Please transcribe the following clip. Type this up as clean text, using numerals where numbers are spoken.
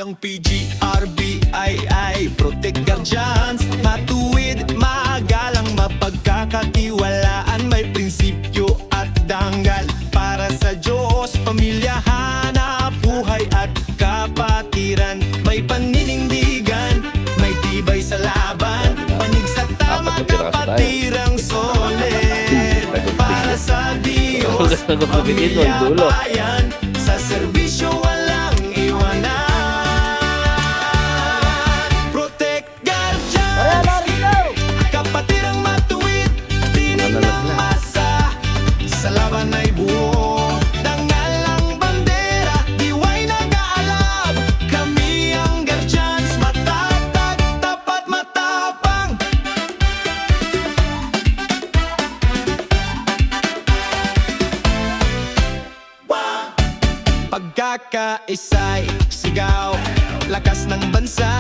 ng PGRBII. Protect Guardians, matuwid, magalang, mapagkakatiwalaan, may prinsipyo at danggal para sa Diyos, pamilya, hanap buhay at kapatiran. May paninindigan, may tibay sa laban, panig sa tama, kapatirang solid. Para sa Diyos, pamilya, bayan, sa serbisyo walang iwanan. Protect Guardians, kapatirang matuwid, tinig ng masa, sa laban ay buo, dangal ang bandera, diway nag-aalab. Kami ang Guardians, matatag, tapat, matapang. Pagkakaisay, sigaw, lakas ng bansa,